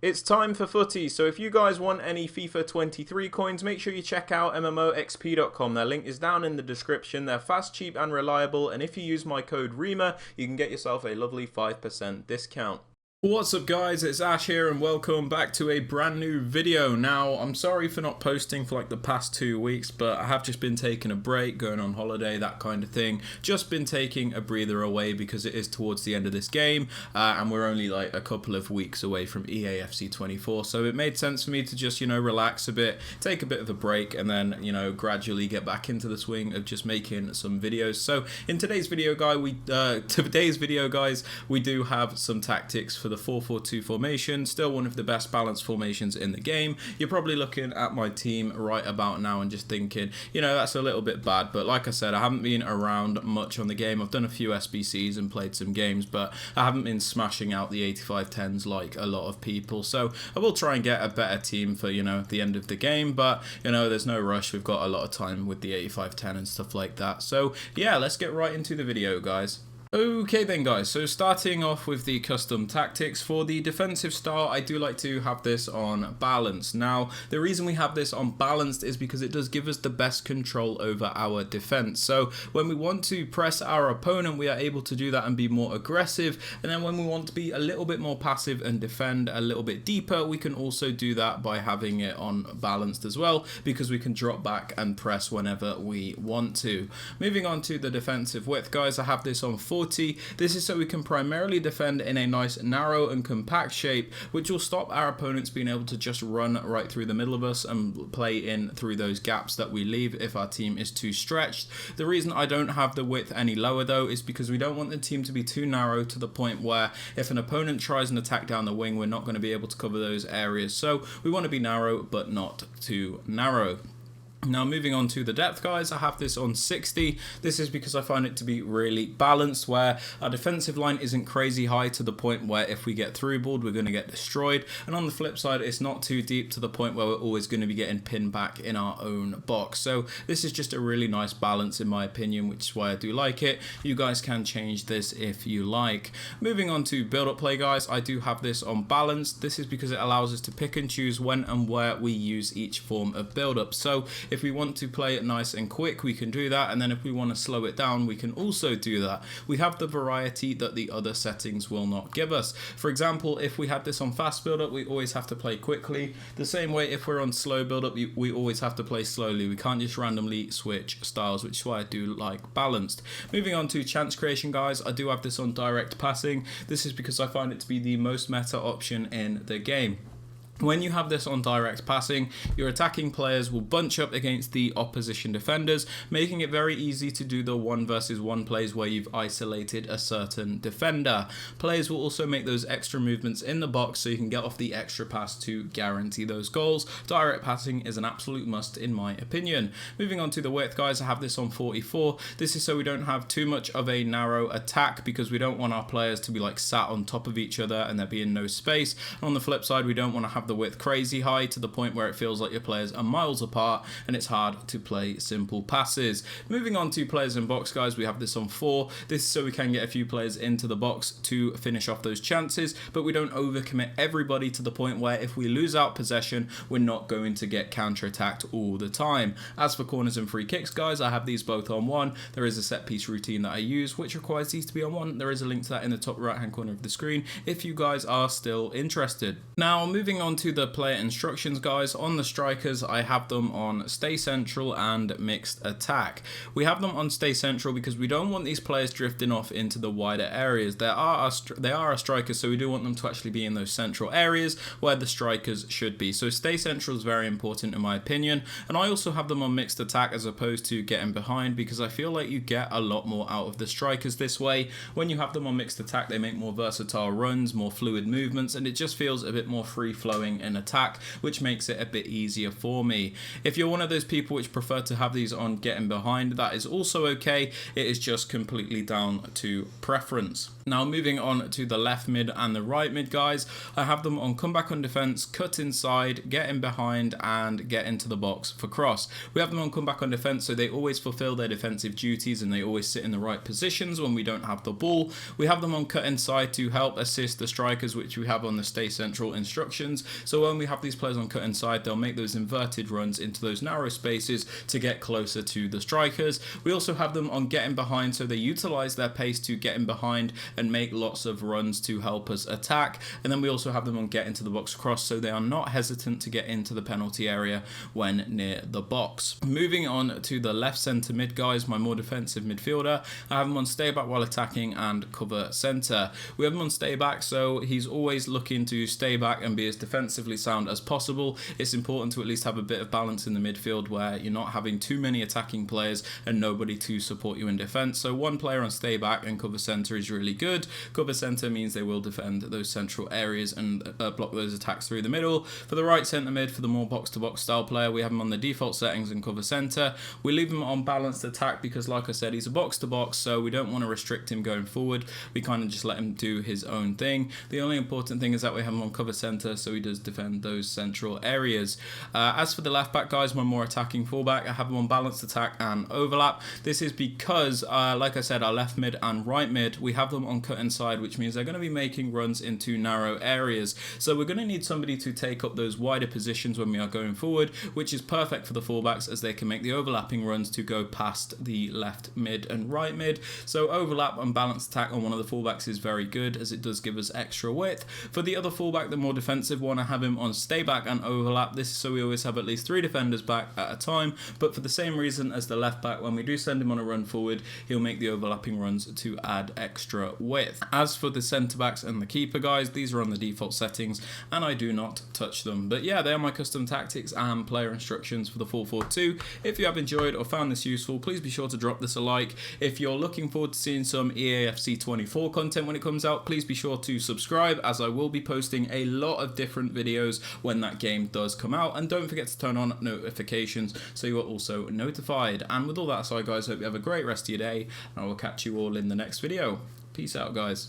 It's time for footy, so if you guys want any FIFA 23 coins, make sure you check out MMOXP.com. Their link is down in the description. They're fast, cheap and reliable, and if you use my code Rema, you can get yourself a lovely 5% discount. What's up guys, it's Ash here and welcome back to a brand new video. Now, I'm sorry for not posting for like the past 2 weeks, but I have just been taking a break, going on holiday, that kind of thing. Just been taking a breather away because it is towards the end of this game and we're only like a couple of weeks away from EAFC 24. So it made sense for me to just, relax a bit, take a bit of a break and then, gradually get back into the swing of just making some videos. So in today's video, guys, we do have some tactics for the 4-4-2 formation, still one of the best balanced formations in the game. You're probably looking at my team right about now and just thinking, that's a little bit bad, but like I said, I haven't been around much on the game. I've done a few SBCs and played some games, but I haven't been smashing out the 85-10s like a lot of people, so I will try and get a better team for, the end of the game, but, there's no rush. We've got a lot of time with the 85-10 and stuff like that, so yeah, let's get right into the video, guys. Okay then guys, so starting off with the custom tactics. For the defensive style, I do like to have this on balanced. Now, the reason we have this on balanced is because it does give us the best control over our defense. So when we want to press our opponent, we are able to do that and be more aggressive. And then when we want to be a little bit more passive and defend a little bit deeper, we can also do that by having it on balanced as well, because we can drop back and press whenever we want to. Moving on to the defensive width, guys, I have this on 40. This is so we can primarily defend in a nice narrow and compact shape, which will stop our opponents being able to just run right through the middle of us and play in through those gaps that we leave if our team is too stretched. The reason I don't have the width any lower though is because we don't want the team to be too narrow to the point where if an opponent tries an attack down the wing, we're not going to be able to cover those areas. So we want to be narrow but not too narrow. Now moving on to the depth, guys, I have this on 60. This is because I find it to be really balanced, where our defensive line isn't crazy high to the point where if we get through balled, we're going to get destroyed. And on the flip side, it's not too deep to the point where we're always going to be getting pinned back in our own box. So this is just a really nice balance in my opinion, which is why I do like it. You guys can change this if you like. Moving on to build-up play, guys, I do have this on balanced. This is because it allows us to pick and choose when and where we use each form of build-up. So if we want to play it nice and quick, we can do that, and then if we want to slow it down, we can also do that. We have the variety that the other settings will not give us. For example, if we had this on fast build-up, we always have to play quickly. The same way if we're on slow build-up, we always have to play slowly. We can't just randomly switch styles, which is why I do like balanced. Moving on to chance creation, guys, I do have this on direct passing. This is because I find it to be the most meta option in the game. When you have this on direct passing, your attacking players will bunch up against the opposition defenders, making it very easy to do the 1 versus 1 plays where you've isolated a certain defender. Players will also make those extra movements in the box so you can get off the extra pass to guarantee those goals. Direct passing is an absolute must in my opinion. Moving on to the width, guys, I have this on 44. This is so we don't have too much of a narrow attack, because we don't want our players to be like sat on top of each other and there being no space. And on the flip side, we don't want to have the width crazy high to the point where it feels like your players are miles apart and it's hard to play simple passes. Moving on to players in box, guys, we have this on 4. This is so we can get a few players into the box to finish off those chances, but we don't overcommit everybody to the point where if we lose out possession, we're not going to get counter-attacked all the time. As for corners and free kicks, guys, I have these both on 1. There is a set piece routine that I use which requires these to be on 1. There is a link to that in the top right hand corner of the screen if you guys are still interested. Now moving on to the player instructions, guys, on the strikers, I have them on stay central and mixed attack. We have them on stay central because we don't want these players drifting off into the wider areas. They are our strikers, so we do want them to actually be in those central areas where the strikers should be. So stay central is very important in my opinion. And I also have them on mixed attack as opposed to getting behind, because I feel like you get a lot more out of the strikers this way. When you have them on mixed attack, they make more versatile runs, more fluid movements, and it just feels a bit more free flowing swing and attack, which makes it a bit easier for me. If you're one of those people which prefer to have these on getting behind, that is also okay. It is just completely down to preference. Now moving on to the left mid and the right mid guys, I have them on come back on defense, cut inside, get in behind and get into the box for cross. We have them on come back on defense, so they always fulfill their defensive duties and they always sit in the right positions when we don't have the ball. We have them on cut inside to help assist the strikers, which we have on the stay central instructions. So when we have these players on cut inside, they'll make those inverted runs into those narrow spaces to get closer to the strikers. We also have them on getting behind, so they utilize their pace to get in behind and make lots of runs to help us attack. And then we also have them on get into the box cross, so they are not hesitant to get into the penalty area when near the box. Moving on to the left centre mid guys, my more defensive midfielder, I have him on stay back while attacking and cover centre. We have him on stay back, so he's always looking to stay back and be as defensively sound as possible. It's important to at least have a bit of balance in the midfield where you're not having too many attacking players and nobody to support you in defence. So one player on stay back and cover centre is really good. Cover centre means they will defend those central areas and block those attacks through the middle. For the right centre mid, for the more box to box style player, we have him on the default settings and cover centre. We leave him on balanced attack because, like I said, he's a box to box, so we don't want to restrict him going forward. We kind of just let him do his own thing. The only important thing is that we have him on cover centre, so he does defend those central areas. As for the left back guys, my more attacking fullback, I have him on balanced attack and overlap. This is because, like I said, our left mid and right mid, we have them on cut inside, which means they're going to be making runs into narrow areas. So we're going to need somebody to take up those wider positions when we are going forward, which is perfect for the fullbacks as they can make the overlapping runs to go past the left mid and right mid. So overlap and balanced attack on one of the fullbacks is very good as it does give us extra width. For the other fullback, the more defensive one, I have him on stay back and overlap. This is so we always have at least 3 defenders back at a time, but for the same reason as the left back, when we do send him on a run forward, he'll make the overlapping runs to add extra width. As for the centre backs and the keeper guys, these are on the default settings and I do not touch them. But yeah, they are my custom tactics and player instructions for the 4-4-2. If you have enjoyed or found this useful, please be sure to drop this a like. If you're looking forward to seeing some EAFC 24 content when it comes out, please be sure to subscribe as I will be posting a lot of different videos when that game does come out. And don't forget to turn on notifications so you are also notified. And with all that aside guys, I hope you have a great rest of your day and I will catch you all in the next video. Peace out guys.